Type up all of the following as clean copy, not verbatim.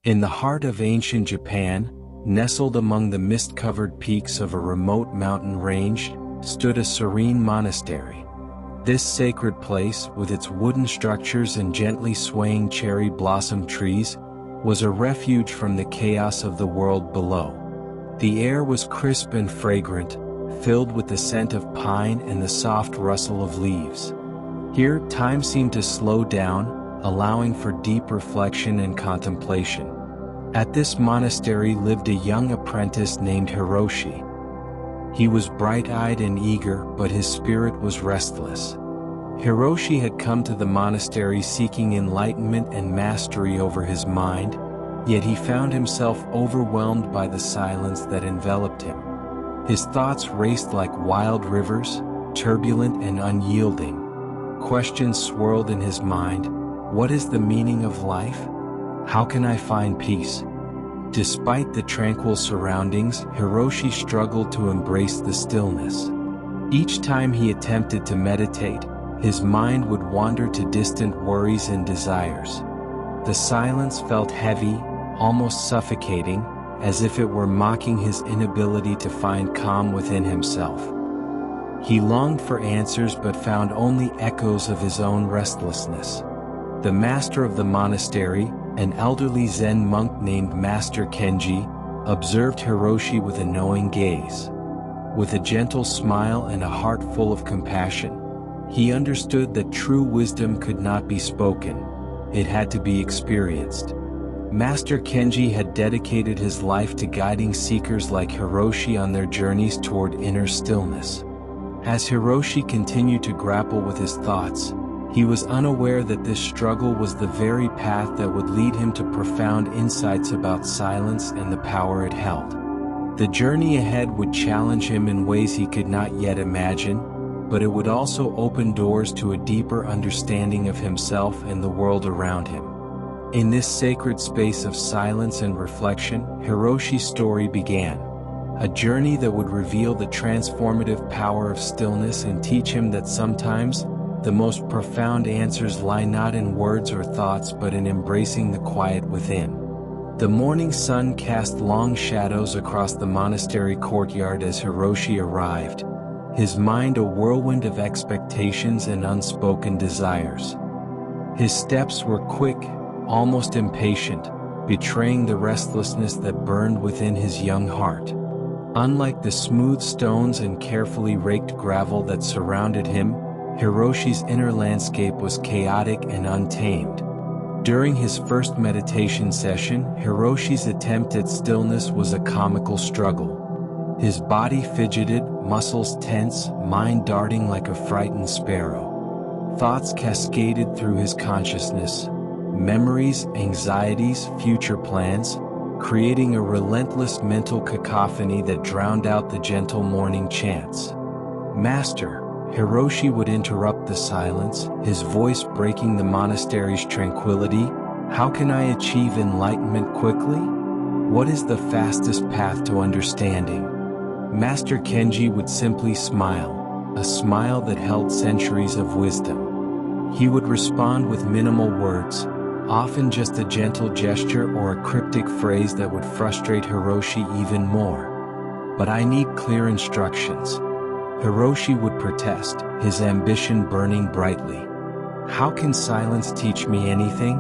In the heart of ancient Japan, nestled among the mist-covered peaks of a remote mountain range, stood a serene monastery. This sacred place, with its wooden structures and gently swaying cherry blossom trees, was a refuge from the chaos of the world below. The air was crisp and fragrant, filled with the scent of pine and the soft rustle of leaves. Here, time seemed to slow down, allowing for deep reflection and contemplation. At this monastery lived a young apprentice named Hiroshi. He was bright-eyed and eager, but his spirit was restless. Hiroshi had come to the monastery seeking enlightenment and mastery over his mind, yet he found himself overwhelmed by the silence that enveloped him. His thoughts raced like wild rivers, turbulent and unyielding. Questions swirled in his mind. What is the meaning of life? How can I find peace? Despite the tranquil surroundings, Hiroshi struggled to embrace the stillness. Each time he attempted to meditate, his mind would wander to distant worries and desires. The silence felt heavy, almost suffocating, as if it were mocking his inability to find calm within himself. He longed for answers but found only echoes of his own restlessness. The master of the monastery, an elderly Zen monk named Master Kenji, observed Hiroshi with a knowing gaze. With a gentle smile and a heart full of compassion, he understood that true wisdom could not be spoken, it had to be experienced. Master Kenji had dedicated his life to guiding seekers like Hiroshi on their journeys toward inner stillness. As Hiroshi continued to grapple with his thoughts, he was unaware that this struggle was the very path that would lead him to profound insights about silence and the power it held. The journey ahead would challenge him in ways he could not yet imagine, but it would also open doors to a deeper understanding of himself and the world around him. In this sacred space of silence and reflection, Hiroshi's story began. A journey that would reveal the transformative power of stillness and teach him that sometimes, the most profound answers lie not in words or thoughts but in embracing the quiet within. The morning sun cast long shadows across the monastery courtyard as Hiroshi arrived, his mind a whirlwind of expectations and unspoken desires. His steps were quick, almost impatient, betraying the restlessness that burned within his young heart. Unlike the smooth stones and carefully raked gravel that surrounded him, Hiroshi's inner landscape was chaotic and untamed. During his first meditation session, Hiroshi's attempt at stillness was a comical struggle. His body fidgeted, muscles tense, mind darting like a frightened sparrow. Thoughts cascaded through his consciousness, memories, anxieties, future plans, creating a relentless mental cacophony that drowned out the gentle morning chants. Master, Hiroshi would interrupt the silence, his voice breaking the monastery's tranquility. How can I achieve enlightenment quickly? What is the fastest path to understanding? Master Kenji would simply smile, a smile that held centuries of wisdom. He would respond with minimal words, often just a gentle gesture or a cryptic phrase that would frustrate Hiroshi even more. But I need clear instructions. Hiroshi would protest, his ambition burning brightly. How can silence teach me anything?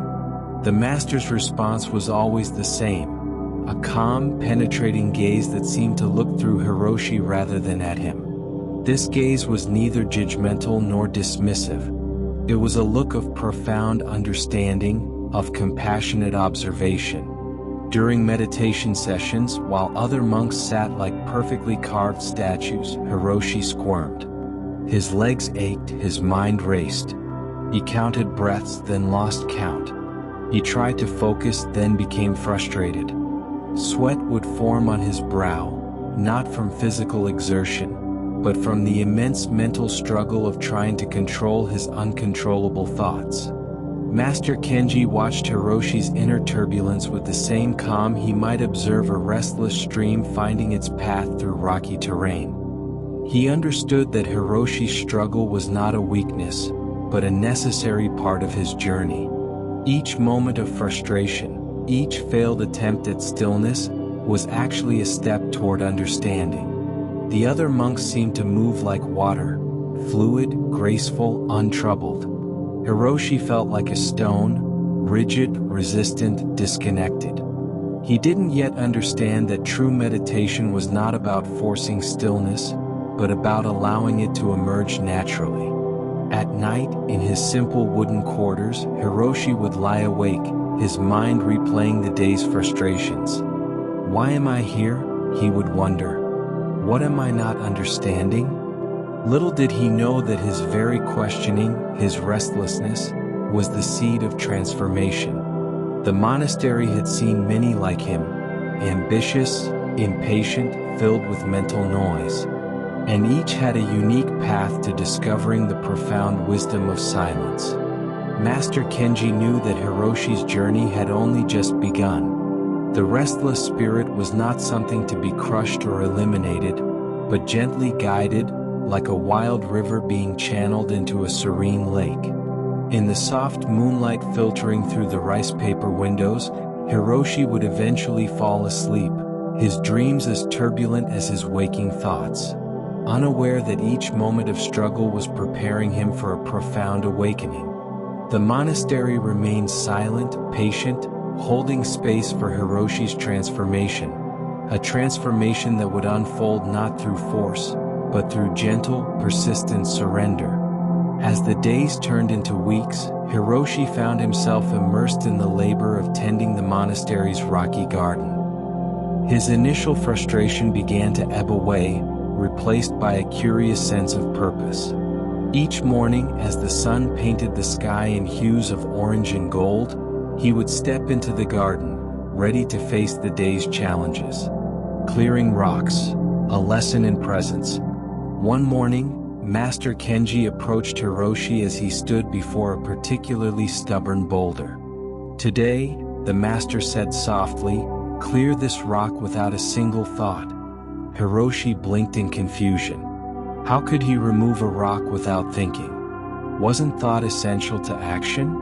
The master's response was always the same, a calm, penetrating gaze that seemed to look through Hiroshi rather than at him. This gaze was neither judgmental nor dismissive. It was a look of profound understanding, of compassionate observation. During meditation sessions, while other monks sat like perfectly carved statues, Hiroshi squirmed. His legs ached, his mind raced. He counted breaths, then lost count. He tried to focus, then became frustrated. Sweat would form on his brow, not from physical exertion, but from the immense mental struggle of trying to control his uncontrollable thoughts. Master Kenji watched Hiroshi's inner turbulence with the same calm he might observe a restless stream finding its path through rocky terrain. He understood that Hiroshi's struggle was not a weakness, but a necessary part of his journey. Each moment of frustration, Each failed attempt at stillness was actually a step toward understanding. The other monks seemed to move like water, fluid, graceful, untroubled. Hiroshi felt like a stone, rigid, resistant, disconnected. He didn't yet understand that true meditation was not about forcing stillness, but about allowing it to emerge naturally. At night, in his simple wooden quarters, Hiroshi would lie awake, his mind replaying the day's frustrations. Why am I here? He would wonder. What am I not understanding? Little did he know that his very questioning, his restlessness, was the seed of transformation. The monastery had seen many like him, ambitious, impatient, filled with mental noise. And each had a unique path to discovering the profound wisdom of silence. Master Kenji knew that Hiroshi's journey had only just begun. The restless spirit was not something to be crushed or eliminated, but gently guided, like a wild river being channeled into a serene lake. In the soft moonlight filtering through the rice paper windows, Hiroshi would eventually fall asleep, his dreams as turbulent as his waking thoughts, unaware that each moment of struggle was preparing him for a profound awakening. The monastery remained silent, patient, holding space for Hiroshi's transformation, a transformation that would unfold not through force, but through gentle, persistent surrender. As the days turned into weeks, Hiroshi found himself immersed in the labor of tending the monastery's rocky garden. His initial frustration began to ebb away, replaced by a curious sense of purpose. Each morning, as the sun painted the sky in hues of orange and gold, he would step into the garden, ready to face the day's challenges. Clearing rocks, a lesson in presence. One morning, Master Kenji approached Hiroshi as he stood before a particularly stubborn boulder. "Today," the master said softly, "clear this rock without a single thought." Hiroshi blinked in confusion. How could he remove a rock without thinking? Wasn't thought essential to action?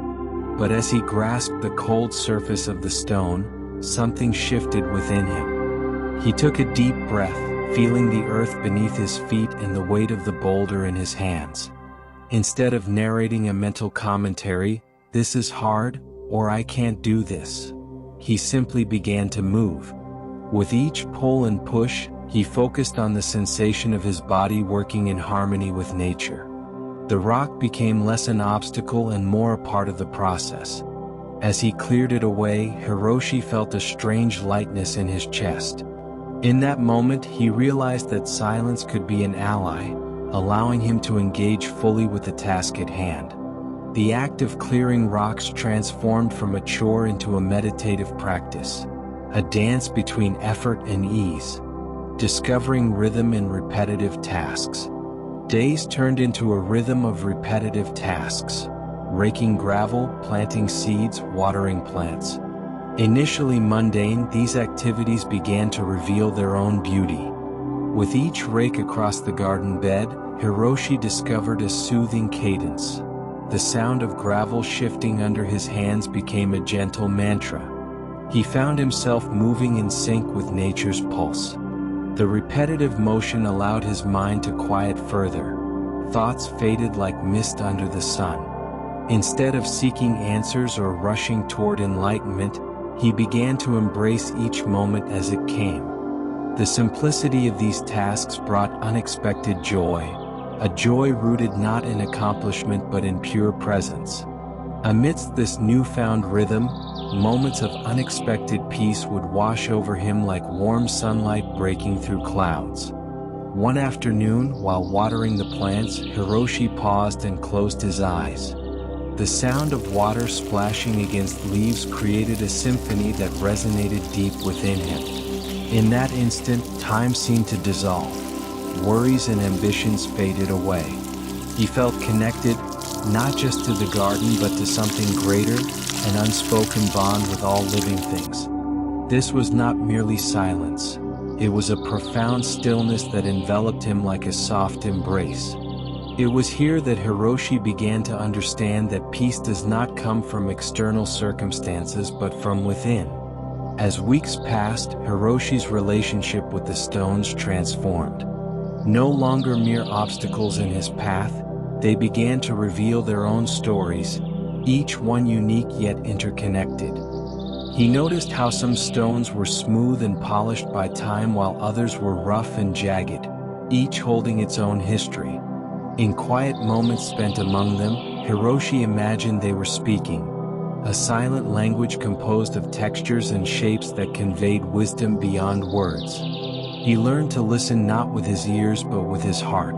But as he grasped the cold surface of the stone, something shifted within him. He took a deep breath, feeling the earth beneath his feet and the weight of the boulder in his hands. Instead of narrating a mental commentary, "This is hard," or "I can't do this," he simply began to move. With each pull and push, he focused on the sensation of his body working in harmony with nature. The rock became less an obstacle and more a part of the process. As he cleared it away, Hiroshi felt a strange lightness in his chest. In that moment, he realized that silence could be an ally, allowing him to engage fully with the task at hand. The act of clearing rocks transformed from a chore into a meditative practice, a dance between effort and ease, discovering rhythm in repetitive tasks. Days turned into a rhythm of repetitive tasks, raking gravel, planting seeds, watering plants. Initially mundane, these activities began to reveal their own beauty. With each rake across the garden bed, Hiroshi discovered a soothing cadence. The sound of gravel shifting under his hands became a gentle mantra. He found himself moving in sync with nature's pulse. The repetitive motion allowed his mind to quiet further. Thoughts faded like mist under the sun. Instead of seeking answers or rushing toward enlightenment, he began to embrace each moment as it came. The simplicity of these tasks brought unexpected joy, a joy rooted not in accomplishment but in pure presence. Amidst this newfound rhythm, moments of unexpected peace would wash over him like warm sunlight breaking through clouds. One afternoon, while watering the plants, Hiroshi paused and closed his eyes. The sound of water splashing against leaves created a symphony that resonated deep within him. In that instant, time seemed to dissolve. Worries and ambitions faded away. He felt connected, not just to the garden but to something greater, an unspoken bond with all living things. This was not merely silence. It was a profound stillness that enveloped him like a soft embrace. It was here that Hiroshi began to understand that peace does not come from external circumstances but from within. As weeks passed, Hiroshi's relationship with the stones transformed. No longer mere obstacles in his path, they began to reveal their own stories, each one unique yet interconnected. He noticed how some stones were smooth and polished by time while others were rough and jagged, each holding its own history. In quiet moments spent among them, Hiroshi imagined they were speaking, a silent language composed of textures and shapes that conveyed wisdom beyond words. He learned to listen not with his ears but with his heart.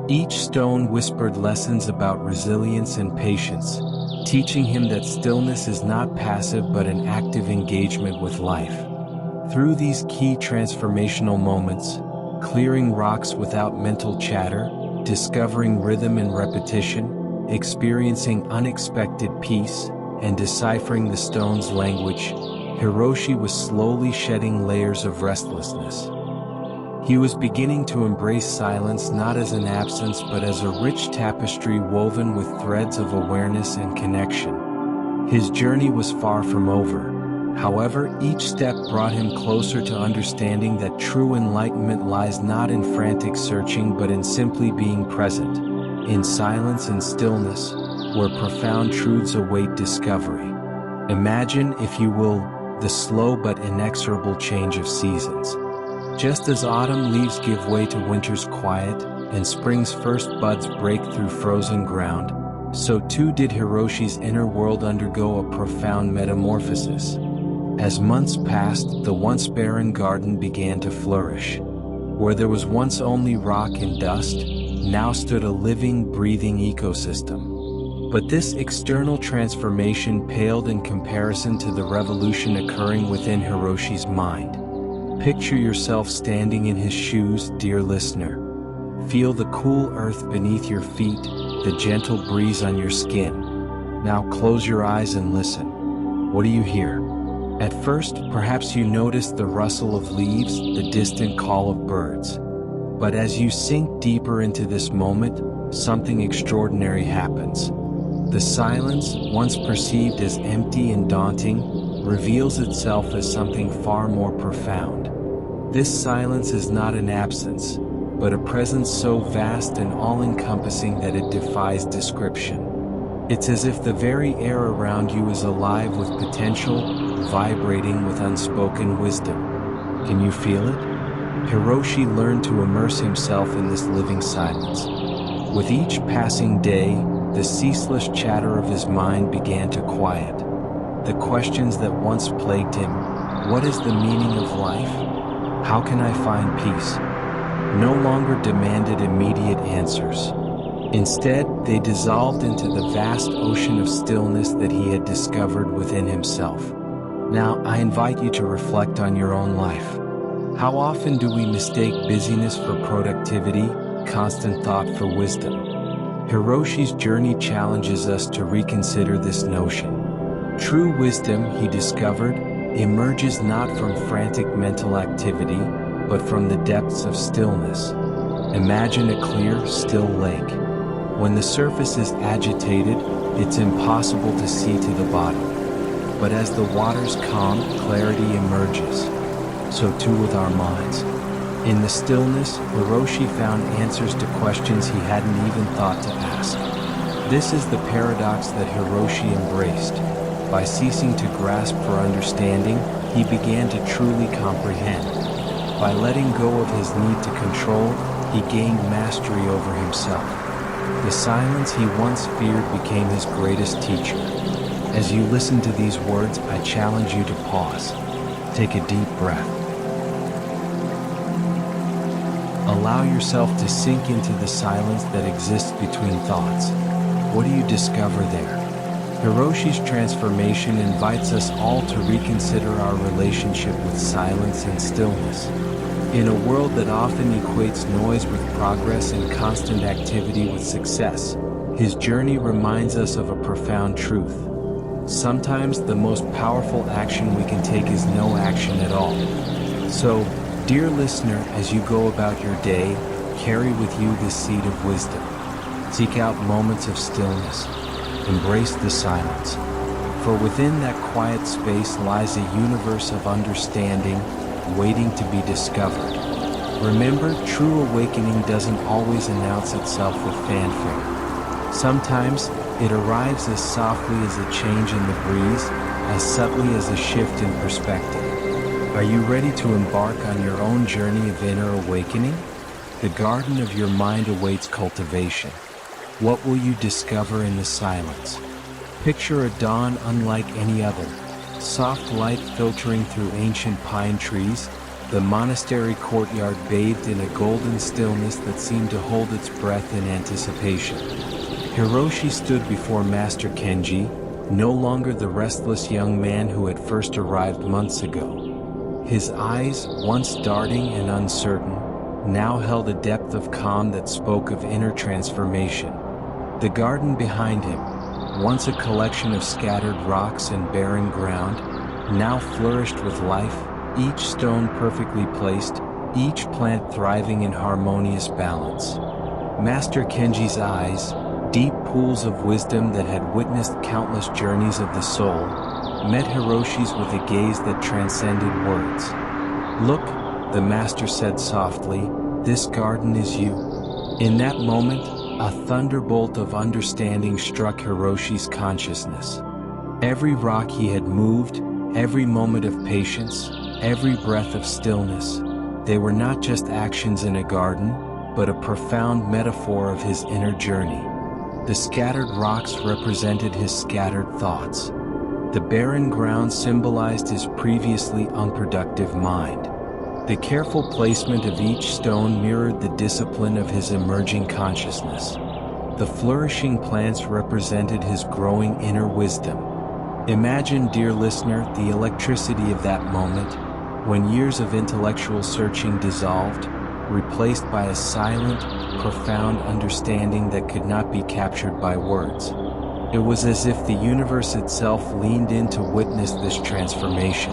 Each stone whispered lessons about resilience and patience, teaching him that stillness is not passive but an active engagement with life. Through these key transformational moments, clearing rocks without mental chatter, discovering rhythm and repetition, experiencing unexpected peace, and deciphering the stone's language, Hiroshi was slowly shedding layers of restlessness. He was beginning to embrace silence not as an absence but as a rich tapestry woven with threads of awareness and connection. His journey was far from over. However, each step brought him closer to understanding that true enlightenment lies not in frantic searching but in simply being present, in silence and stillness, where profound truths await discovery. Imagine, if you will, the slow but inexorable change of seasons. Just as autumn leaves give way to winter's quiet, and spring's first buds break through frozen ground, so too did Hiroshi's inner world undergo a profound metamorphosis. As months passed, the once barren garden began to flourish. Where there was once only rock and dust, now stood a living, breathing ecosystem. But this external transformation paled in comparison to the revolution occurring within Hiroshi's mind. Picture yourself standing in his shoes, dear listener. Feel the cool earth beneath your feet, the gentle breeze on your skin. Now close your eyes and listen. What do you hear? At first, perhaps you notice the rustle of leaves, the distant call of birds. But as you sink deeper into this moment, something extraordinary happens. The silence, once perceived as empty and daunting, reveals itself as something far more profound. This silence is not an absence, but a presence so vast and all-encompassing that it defies description. It's as if the very air around you is alive with potential, vibrating with unspoken wisdom. Can you feel it? Hiroshi learned to immerse himself in this living silence. With each passing day, the ceaseless chatter of his mind began to quiet. The questions that once plagued him, what is the meaning of life? How can I find peace? No longer demanded immediate answers. Instead, they dissolved into the vast ocean of stillness that he had discovered within himself. Now, I invite you to reflect on your own life. How often do we mistake busyness for productivity, constant thought for wisdom? Hiroshi's journey challenges us to reconsider this notion. True wisdom, he discovered, emerges not from frantic mental activity, but from the depths of stillness. Imagine a clear, still lake. When the surface is agitated, it's impossible to see to the bottom. But as the waters calm, clarity emerges. So too with our minds. In the stillness, Hiroshi found answers to questions he hadn't even thought to ask. This is the paradox that Hiroshi embraced. By ceasing to grasp for understanding, he began to truly comprehend. By letting go of his need to control, he gained mastery over himself. The silence he once feared became his greatest teacher. As you listen to these words, I challenge you to pause. Take a deep breath. Allow yourself to sink into the silence that exists between thoughts. What do you discover there? Hiroshi's transformation invites us all to reconsider our relationship with silence and stillness. In a world that often equates noise with progress and constant activity with success, his journey reminds us of a profound truth. Sometimes the most powerful action we can take is no action at all. So, dear listener, as you go about your day, carry with you this seed of wisdom. Seek out moments of stillness. Embrace the silence. For within that quiet space lies a universe of understanding, waiting to be discovered. Remember, true awakening doesn't always announce itself with fanfare. Sometimes, it arrives as softly as a change in the breeze, as subtly as a shift in perspective. Are you ready to embark on your own journey of inner awakening? The garden of your mind awaits cultivation. What will you discover in the silence? Picture a dawn unlike any other. Soft light filtering through ancient pine trees, the monastery courtyard bathed in a golden stillness that seemed to hold its breath in anticipation. Hiroshi stood before Master Kenji, no longer the restless young man who had first arrived months ago. His eyes, once darting and uncertain, now held a depth of calm that spoke of inner transformation. The garden behind him, once a collection of scattered rocks and barren ground, now flourished with life, each stone perfectly placed, each plant thriving in harmonious balance. Master Kenji's eyes, deep pools of wisdom that had witnessed countless journeys of the soul, met Hiroshi's with a gaze that transcended words. "Look," the master said softly, "this garden is you." In that moment, a thunderbolt of understanding struck Hiroshi's consciousness. Every rock he had moved, every moment of patience, every breath of stillness, they were not just actions in a garden, but a profound metaphor of his inner journey. The scattered rocks represented his scattered thoughts. The barren ground symbolized his previously unproductive mind. The careful placement of each stone mirrored the discipline of his emerging consciousness. The flourishing plants represented his growing inner wisdom. Imagine, dear listener, the electricity of that moment, when years of intellectual searching dissolved, replaced by a silent, profound understanding that could not be captured by words. It was as if the universe itself leaned in to witness this transformation.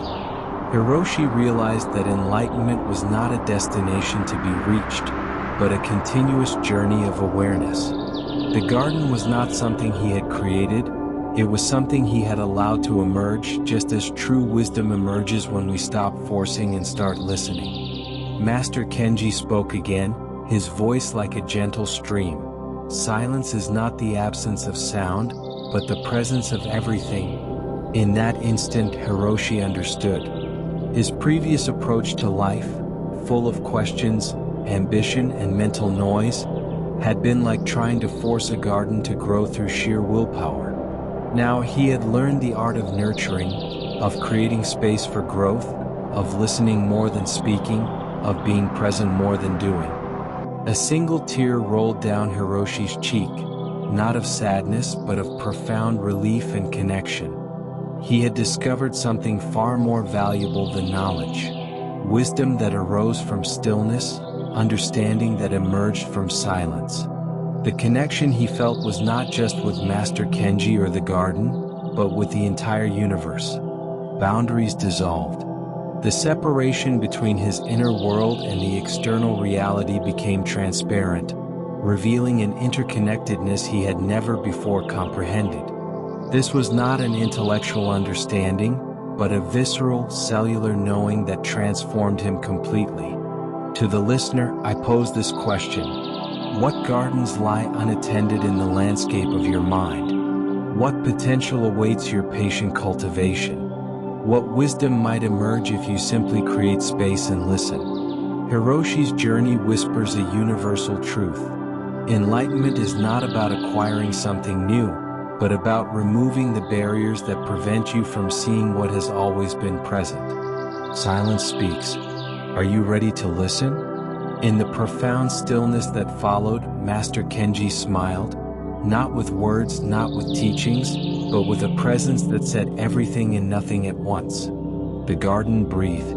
Hiroshi realized that enlightenment was not a destination to be reached, but a continuous journey of awareness. The garden was not something he had created, it was something he had allowed to emerge, just as true wisdom emerges when we stop forcing and start listening. Master Kenji spoke again, his voice like a gentle stream. "Silence is not the absence of sound, but the presence of everything." In that instant, Hiroshi understood. His previous approach to life, full of questions, ambition, and mental noise, had been like trying to force a garden to grow through sheer willpower. Now he had learned the art of nurturing, of creating space for growth, of listening more than speaking, of being present more than doing. A single tear rolled down Hiroshi's cheek, not of sadness but of profound relief and connection. He had discovered something far more valuable than knowledge. Wisdom that arose from stillness, understanding that emerged from silence. The connection he felt was not just with Master Kenji or the garden, but with the entire universe. Boundaries dissolved. The separation between his inner world and the external reality became transparent, revealing an interconnectedness he had never before comprehended. This was not an intellectual understanding, but a visceral, cellular knowing that transformed him completely. To the listener, I pose this question. What gardens lie unattended in the landscape of your mind? What potential awaits your patient cultivation? What wisdom might emerge if you simply create space and listen? Hiroshi's journey whispers a universal truth. Enlightenment is not about acquiring something new, but about removing the barriers that prevent you from seeing what has always been present. Silence speaks. Are you ready to listen? In the profound stillness that followed, Master Kenji smiled, not with words, not with teachings, but with a presence that said everything and nothing at once. The garden breathed.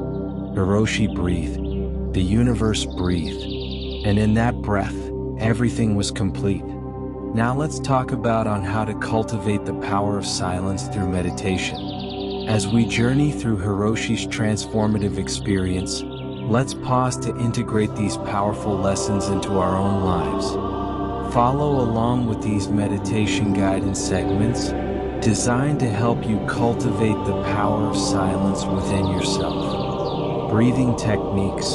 Hiroshi breathed. The universe breathed. And in that breath, everything was complete. Now let's talk about on how to cultivate the power of silence through meditation. As we journey through Hiroshi's transformative experience, let's pause to integrate these powerful lessons into our own lives. Follow along with these meditation guidance segments, designed to help you cultivate the power of silence within yourself. Breathing techniques,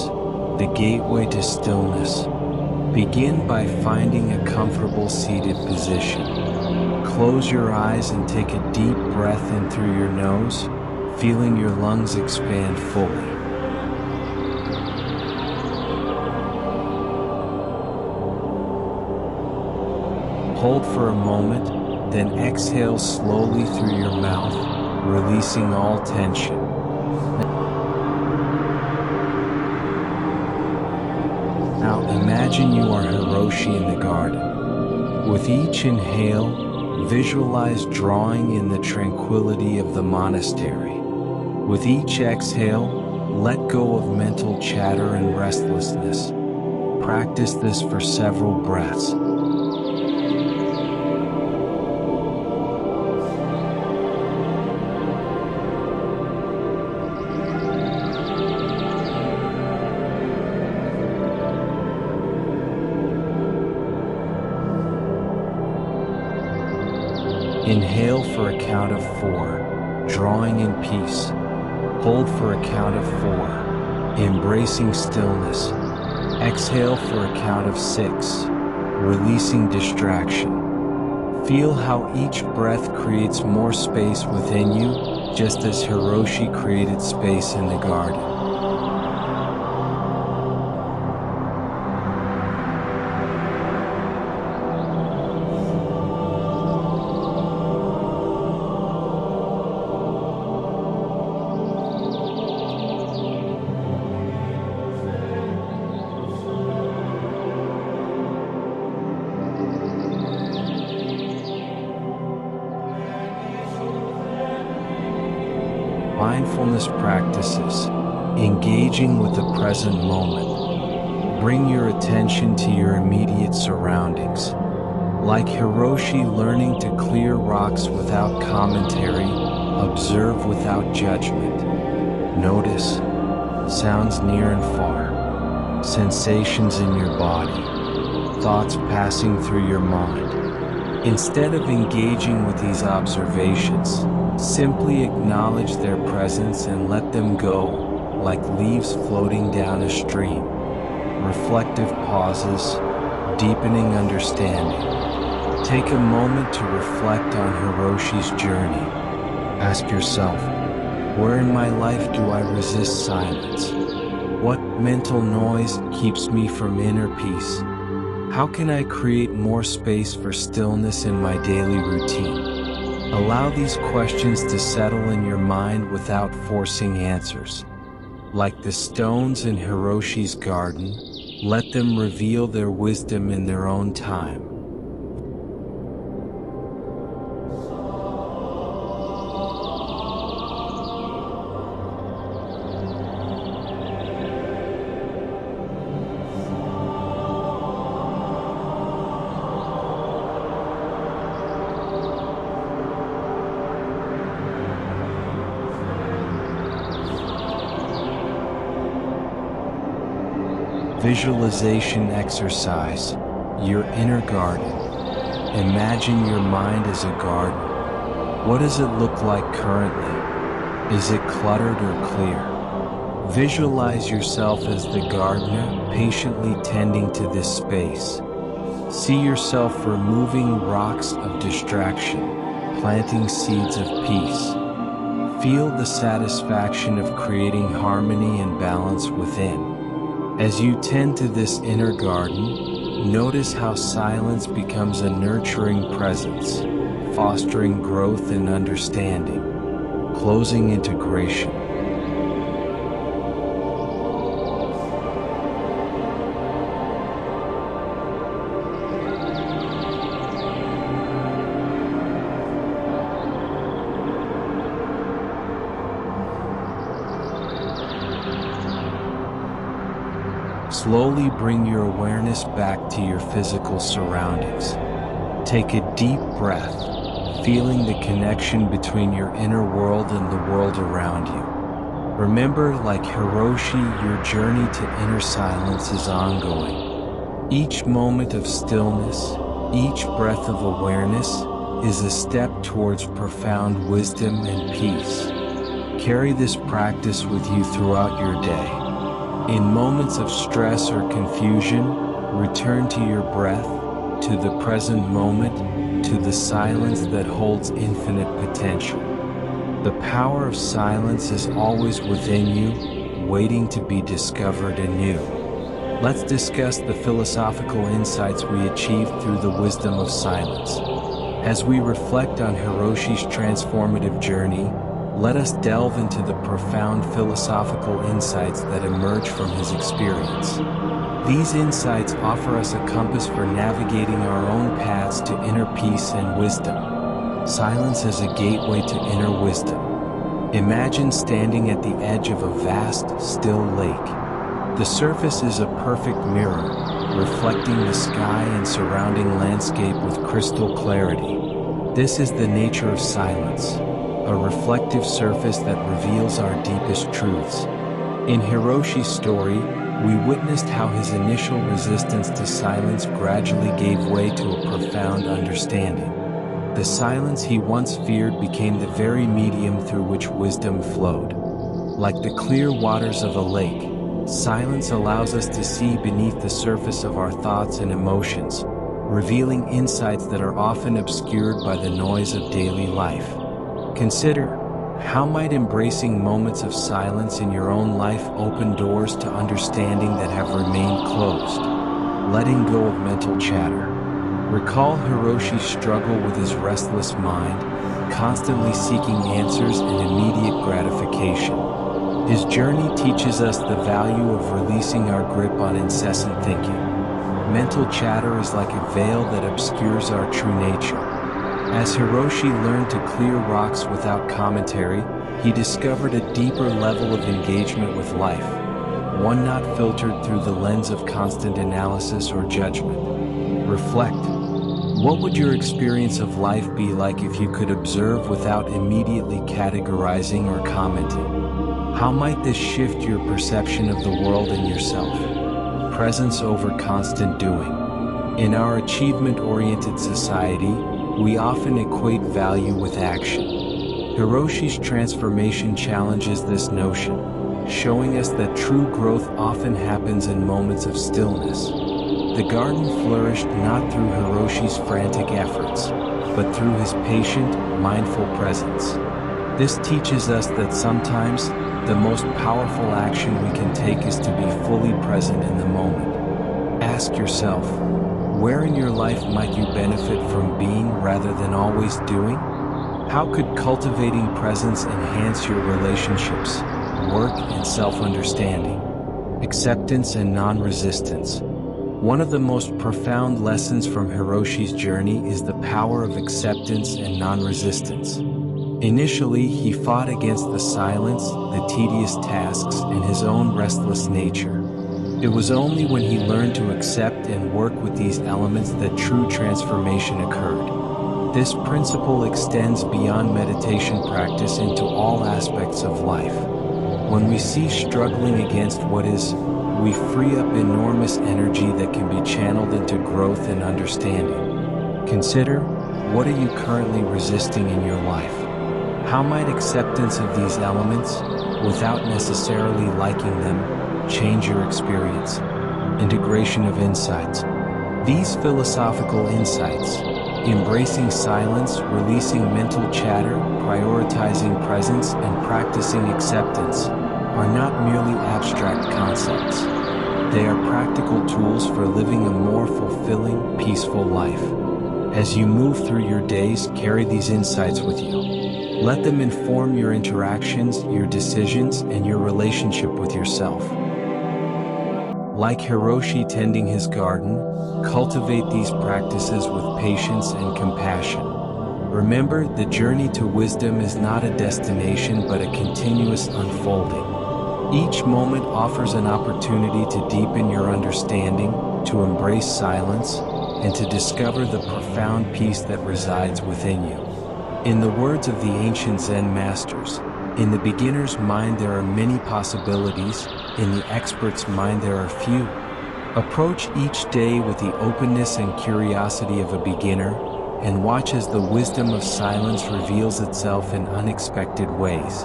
the gateway to stillness. Begin by finding a comfortable seated position. Close your eyes and take a deep breath in through your nose, feeling your lungs expand fully. Hold for a moment, then exhale slowly through your mouth, releasing all tension. Now imagine you are Hiroshi in the garden. With each inhale, visualize drawing in the tranquility of the monastery. With each exhale, let go of mental chatter and restlessness. Practice this for several breaths. Inhale for a count of 4, drawing in peace. Hold for a count of 4, embracing stillness. Exhale for a count of 6, releasing distraction. Feel how each breath creates more space within you, just as Hiroshi created space in the garden. Mindfulness practices, engaging with the present moment. Bring your attention to your immediate surroundings. Like Hiroshi learning to clear rocks without commentary, observe without judgment. Notice sounds near and far, sensations in your body, thoughts passing through your mind. Instead of engaging with these observations, simply acknowledge their presence and let them go, like leaves floating down a stream. Reflective pauses, deepening understanding. Take a moment to reflect on Hiroshi's journey. Ask yourself, where in my life do I resist silence? What mental noise keeps me from inner peace? How can I create more space for stillness in my daily routine? Allow these questions to settle in your mind without forcing answers. Like the stones in Hiroshi's garden, let them reveal their wisdom in their own time. Visualization exercise, your inner garden. Imagine your mind as a garden. What does it look like currently? Is it cluttered or clear? Visualize yourself as the gardener, patiently tending to this space. See yourself removing rocks of distraction, planting seeds of peace. Feel the satisfaction of creating harmony and balance within. As you tend to this inner garden, notice how silence becomes a nurturing presence, fostering growth and understanding, closing integration. Slowly bring your awareness back to your physical surroundings. Take a deep breath, feeling the connection between your inner world and the world around you. Remember, like Hiroshi, your journey to inner silence is ongoing. Each moment of stillness, Each breath of awareness is a step towards profound wisdom and peace. Carry this practice with you throughout your day. In moments of stress or confusion, return to your breath, to the present moment, to the silence that holds infinite potential. The power of silence is always within you, waiting to be discovered anew. Let's discuss the philosophical insights we achieved through the wisdom of silence. As we reflect on Hiroshi's transformative journey, let us delve into the profound philosophical insights that emerge from his experience. These insights offer us a compass for navigating our own paths to inner peace and wisdom. Silence is a gateway to inner wisdom. Imagine standing at the edge of a vast, still lake. The surface is a perfect mirror, reflecting the sky and surrounding landscape with crystal clarity. This is the nature of silence, a reflective surface that reveals our deepest truths. In Hiroshi's story, we witnessed how his initial resistance to silence gradually gave way to a profound understanding. The silence he once feared became the very medium through which wisdom flowed. Like the clear waters of a lake, silence allows us to see beneath the surface of our thoughts and emotions, revealing insights that are often obscured by the noise of daily life. Consider, how might embracing moments of silence in your own life open doors to understanding that have remained closed? Letting go of mental chatter. Recall Hiroshi's struggle with his restless mind, constantly seeking answers and immediate gratification. His journey teaches us the value of releasing our grip on incessant thinking. Mental chatter is like a veil that obscures our true nature. As Hiroshi learned to clear rocks without commentary, he discovered a deeper level of engagement with life, one not filtered through the lens of constant analysis or judgment. Reflect. What would your experience of life be like if you could observe without immediately categorizing or commenting? How might this shift your perception of the world and yourself? Presence over constant doing. In our achievement-oriented society, we often equate value with action. Hiroshi's transformation challenges this notion, showing us that true growth often happens in moments of stillness. The garden flourished not through Hiroshi's frantic efforts, but through his patient, mindful presence. This teaches us that sometimes, the most powerful action we can take is to be fully present in the moment. Ask yourself, where in your life might you benefit from being rather than always doing? How could cultivating presence enhance your relationships, work, and self-understanding? Acceptance and non-resistance. One of the most profound lessons from Hiroshi's journey is the power of acceptance and non-resistance. Initially, he fought against the silence, the tedious tasks, and his own restless nature. It was only when he learned to accept and work with these elements that true transformation occurred. This principle extends beyond meditation practice into all aspects of life. When we cease struggling against what is, we free up enormous energy that can be channeled into growth and understanding. Consider, what are you currently resisting in your life? How might acceptance of these elements, without necessarily liking them, change your experience? Integration of insights. These philosophical insights, embracing silence, releasing mental chatter, prioritizing presence, and practicing acceptance, are not merely abstract concepts. They are practical tools for living a more fulfilling, peaceful life. As you move through your days, carry these insights with you. Let them inform your interactions, your decisions, and your relationship with yourself. Like Hiroshi tending his garden, cultivate these practices with patience and compassion. Remember, the journey to wisdom is not a destination but a continuous unfolding. Each moment offers an opportunity to deepen your understanding, to embrace silence, and to discover the profound peace that resides within you. In the words of the ancient Zen masters, in the beginner's mind there are many possibilities, in the expert's mind there are few. Approach each day with the openness and curiosity of a beginner, and watch as the wisdom of silence reveals itself in unexpected ways.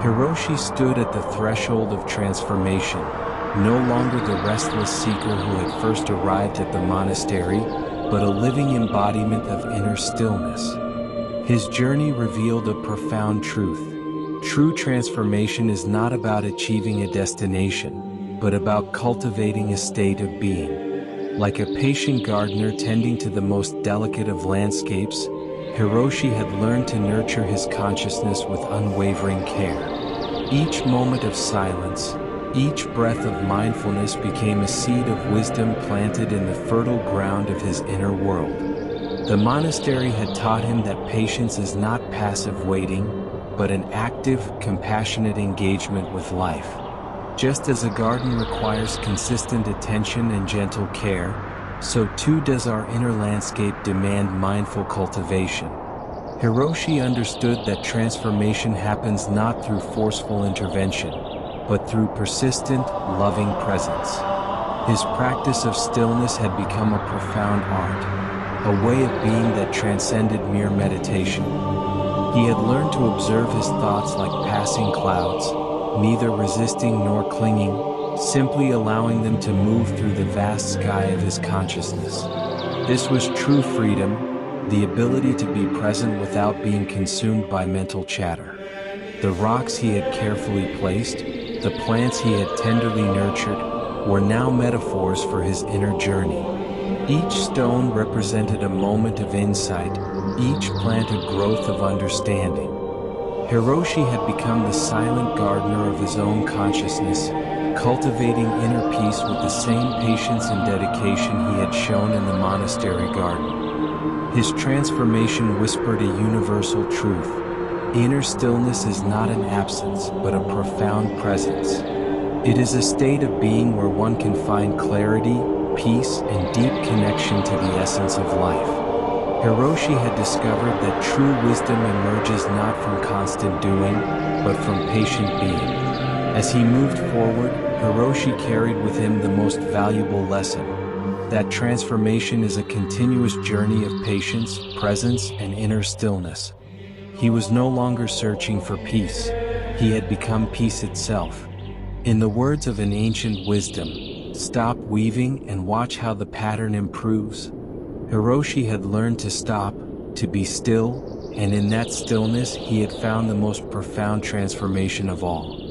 Hiroshi stood at the threshold of transformation, no longer the restless seeker who had first arrived at the monastery, but a living embodiment of inner stillness. His journey revealed a profound truth. True transformation is not about achieving a destination, but about cultivating a state of being. Like a patient gardener tending to the most delicate of landscapes, Hiroshi had learned to nurture his consciousness with unwavering care. Each moment of silence, each breath of mindfulness became a seed of wisdom planted in the fertile ground of his inner world. The monastery had taught him that patience is not passive waiting, but an active, compassionate engagement with life. Just as a garden requires consistent attention and gentle care, so too does our inner landscape demand mindful cultivation. Hiroshi understood that transformation happens not through forceful intervention, but through persistent, loving presence. His practice of stillness had become a profound art, a way of being that transcended mere meditation. He had learned to observe his thoughts like passing clouds, neither resisting nor clinging, simply allowing them to move through the vast sky of his consciousness. This was true freedom, the ability to be present without being consumed by mental chatter. The rocks he had carefully placed, the plants he had tenderly nurtured, were now metaphors for his inner journey. Each stone represented a moment of insight, each plant a growth of understanding. Hiroshi had become the silent gardener of his own consciousness, cultivating inner peace with the same patience and dedication he had shown in the monastery garden. His transformation whispered a universal truth. Inner stillness is not an absence, but a profound presence. It is a state of being where one can find clarity, peace, and deep connection to the essence of life. Hiroshi had discovered that true wisdom emerges not from constant doing, but from patient being. As he moved forward, Hiroshi carried with him the most valuable lesson: that transformation is a continuous journey of patience, presence, and inner stillness. He was no longer searching for peace. He had become peace itself. In the words of an ancient wisdom, stop weaving and watch how the pattern improves. Hiroshi had learned to stop, to be still, and in that stillness he had found the most profound transformation of all.